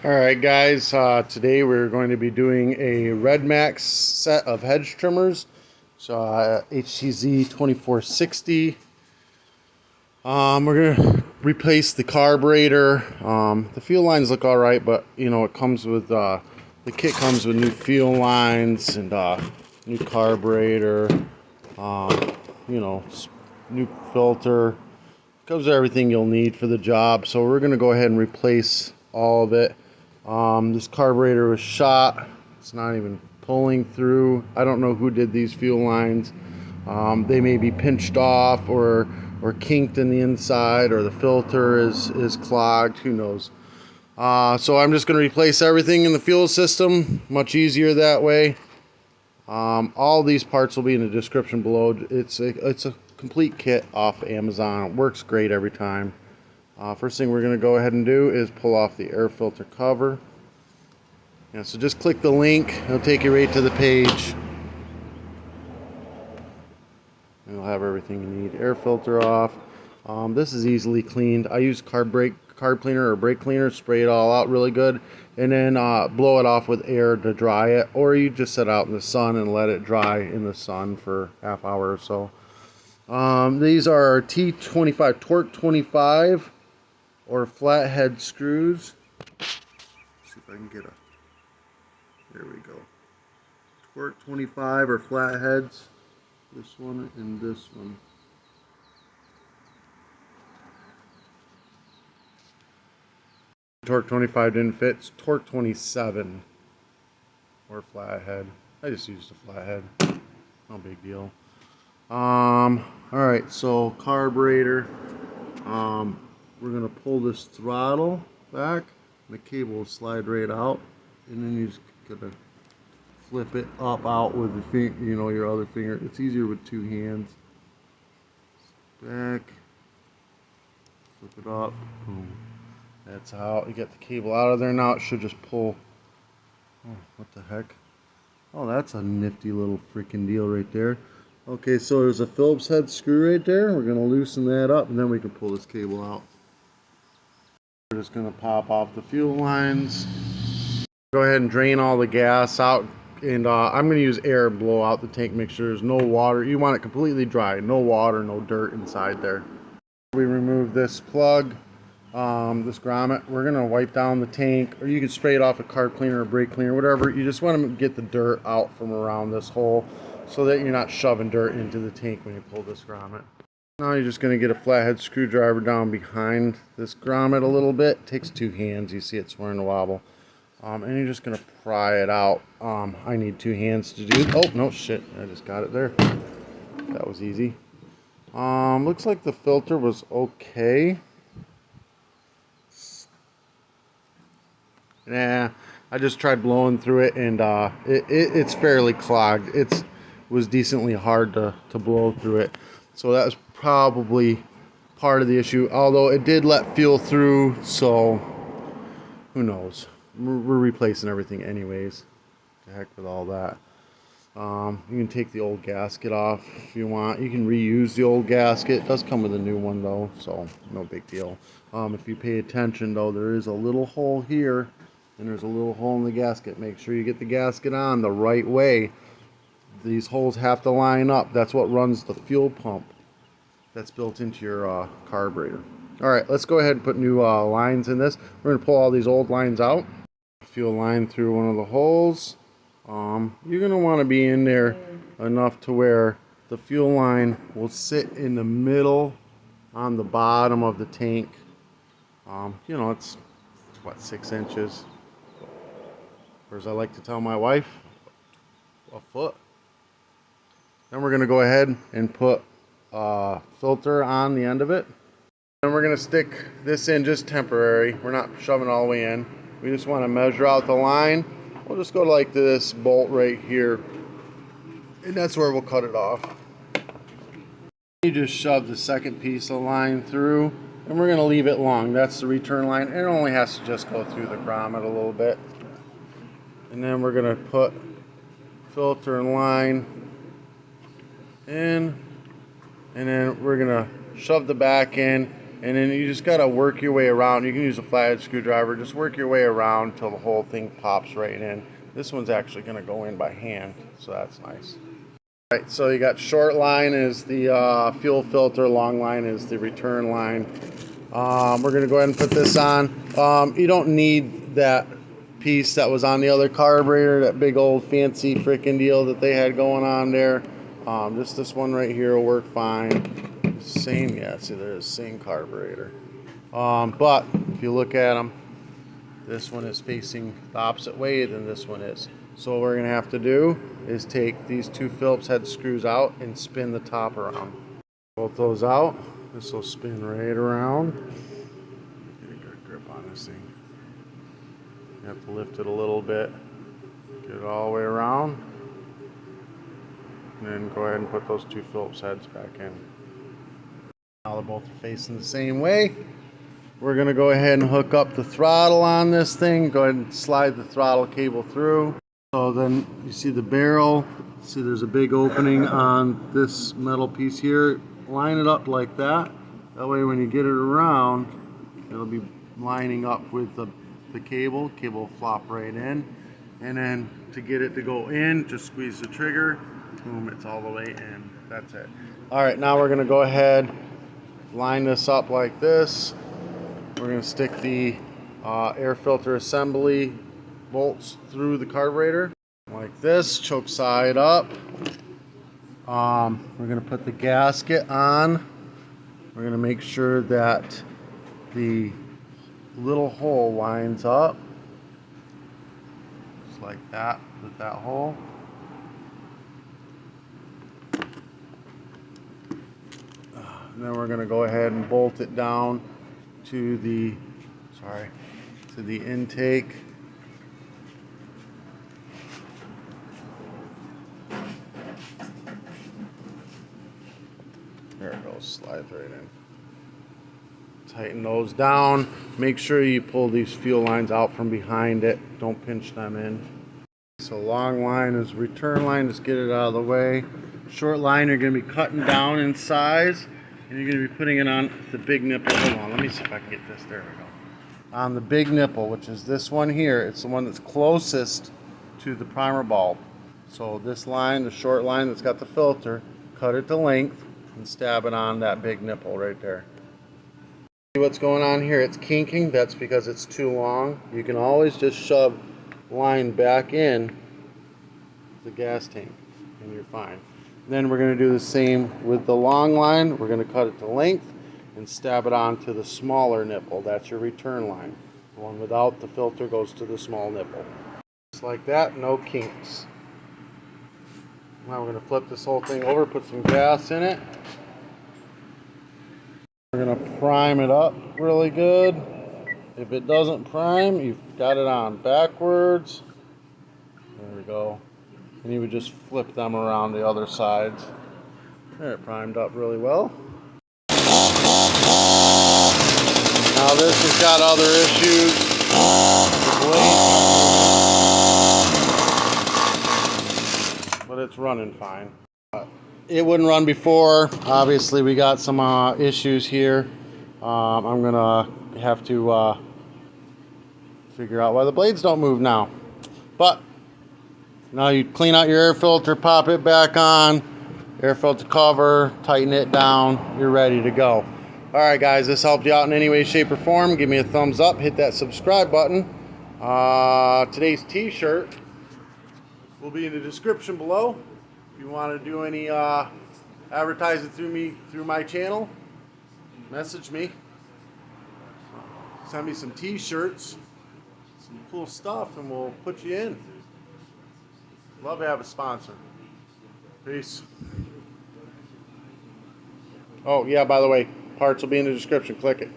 Alright guys, today we're going to be doing a redmax set of hedge trimmers. So htz2460. We're going to replace the carburetor. The fuel lines look alright, but you know it comes with the kit comes with new fuel lines and new carburetor, you know, new filter. Comes with everything you'll need for the job. So we're going to go ahead and replace all of it. This carburetor was shot. It's not even pulling through. I don't know who did these fuel lines. They may be pinched off or kinked in the inside, or the filter is clogged. Who knows? So I'm just going to replace everything in the fuel system. Much easier that way. All these parts will be in the description below. It's a complete kit off Amazon. It works great every time. First thing we're going to go ahead and do is pull off the air filter cover. Yeah, so just click the link. It'll take you right to the page. You'll have everything you need. Air filter off. This is easily cleaned. I use carb cleaner or brake cleaner. Spray it all out really good, and then blow it off with air to dry it. Or you just set it out in the sun and let it dry in the sun for half hour or so. These are T25 torque 25 or flathead screws. Let's see if I can get a. There we go. Torque 25 or flatheads. This one and this one. Torque 25 didn't fit. It's torque 27 or flathead. I just used a flathead. No big deal. Alright, so carburetor. We're gonna pull this throttle back. The cable will slide right out, and then you just gotta flip it up out with the finger, you know, your other finger. It's easier with two hands. Back, flip it up. Boom. That's how you get the cable out of there. Now it should just pull. Oh, what the heck? Oh, that's a nifty little freaking deal right there. Okay, so there's a Phillips head screw right there. We're going to loosen that up, and then we can pull this cable out. We're just going to pop off the fuel lines. Go ahead and drain all the gas out, and I'm going to use air to blow out the tank. Make sure there's no water. You want it completely dry. No water, no dirt inside there. We remove this plug, this grommet. We're going to wipe down the tank, or you can spray it off a carb cleaner or brake cleaner, whatever. You just want to get the dirt out from around this hole, so that you're not shoving dirt into the tank when you pull this grommet. Now you're just going to get a flathead screwdriver down behind this grommet a little bit. It takes two hands. You see it swirling to wobble. And you're just going to pry it out. I need two hands to do. Oh, no shit. I just got it there. That was easy. Looks like the filter was okay. Nah, I just tried blowing through it, and it's fairly clogged. It was decently hard to blow through it, so that was probably part of the issue, although it did let fuel through, so who knows. We're replacing everything anyways. The heck with all that. You can take the old gasket off if you want. You can reuse the old gasket. It does come with a new one though, so no big deal. If you pay attention though, there is a little hole here, and there's a little hole in the gasket. Make sure you get the gasket on the right way. These holes have to line up. That's what runs the fuel pump that's built into your carburetor. Alright, let's go ahead and put new lines in this. We're going to pull all these old lines out. Fuel line through one of the holes. You're going to want to be in there enough to where the fuel line will sit in the middle on the bottom of the tank. You know, it's what, 6 inches, or as I like to tell my wife, a foot. Then we're going to go ahead and put a filter on the end of it. And we're going to stick this in just temporary. We're not shoving it all the way in. We just want to measure out the line. We'll just go to like this bolt right here, and that's where we'll cut it off. You just shove the second piece of line through, and we're going to leave it long. That's the return line. It only has to just go through the grommet a little bit. And then we're going to put filter and line in, and then we're going to shove the back in, and then you just gotta work your way around. You can use a flathead screwdriver, just work your way around until the whole thing pops right in. This one's actually gonna go in by hand, so that's nice. All right, so you got short line is the fuel filter, long line is the return line. We're gonna go ahead and put this on. You don't need that piece that was on the other carburetor, that big old fancy freaking deal that they had going on there. Just this one right here will work fine. Same, yeah, see there's the same carburetor. But if you look at them, this one is facing the opposite way than this one is. So what we're gonna have to do is take these two Phillips head screws out and spin the top around. Both those out, this will spin right around. Get a good grip on this thing. You have to lift it a little bit, get it all the way around, and then go ahead and put those two Phillips heads back in. Now they're both facing the same way. We're going to go ahead and hook up the throttle on this thing. Go ahead and slide the throttle cable through. So then you see the barrel, see there's a big opening on this metal piece here. Line it up like that. That way when you get it around, it'll be lining up with the cable. Cable will flop right in. And then to get it to go in, just squeeze the trigger. Boom, it's all the way in. That's it. All right, now we're going to go ahead, line this up like this. We're going to stick the air filter assembly bolts through the carburetor like this, choke side up. We're going to put the gasket on. We're going to make sure that the little hole lines up just like that with that hole. And then we're going to go ahead and bolt it down to the intake. There it goes, slides right in. Tighten those down. Make sure you pull these fuel lines out from behind it. Don't pinch them in. So long line is return line, just get it out of the way. Short line, you're going to be cutting down in size, and you're going to be putting it on the big nipple. Hold on, let me see if I can get this. There we go. On the big nipple, which is this one here. It's the one that's closest to the primer bulb. So this line, the short line that's got the filter, cut it to length and stab it on that big nipple right there. See what's going on here? It's kinking. That's because it's too long. You can always just shove line back in the gas tank and you're fine. Then we're going to do the same with the long line. We're going to cut it to length and stab it onto the smaller nipple. That's your return line. The one without the filter goes to the small nipple. Just like that, no kinks. Now we're going to flip this whole thing over, put some gas in it. We're going to prime it up really good. If it doesn't prime, you've got it on backwards. There we go. And you would just flip them around the other sides. There, it primed up really well. Now this has got other issues. But it's running fine. It wouldn't run before. Obviously we got some issues here. I'm gonna have to figure out why the blades don't move now. But now you clean out your air filter, pop it back on, air filter cover, tighten it down, you're ready to go. Alright guys, this helped you out in any way, shape, or form. Give me a thumbs up, hit that subscribe button. Today's t-shirt will be in the description below. If you want to do any advertising through my channel, message me. Send me some t-shirts, some cool stuff, and we'll put you in. Love to have a sponsor. Peace. Oh yeah, by the way, parts will be in the description. Click it.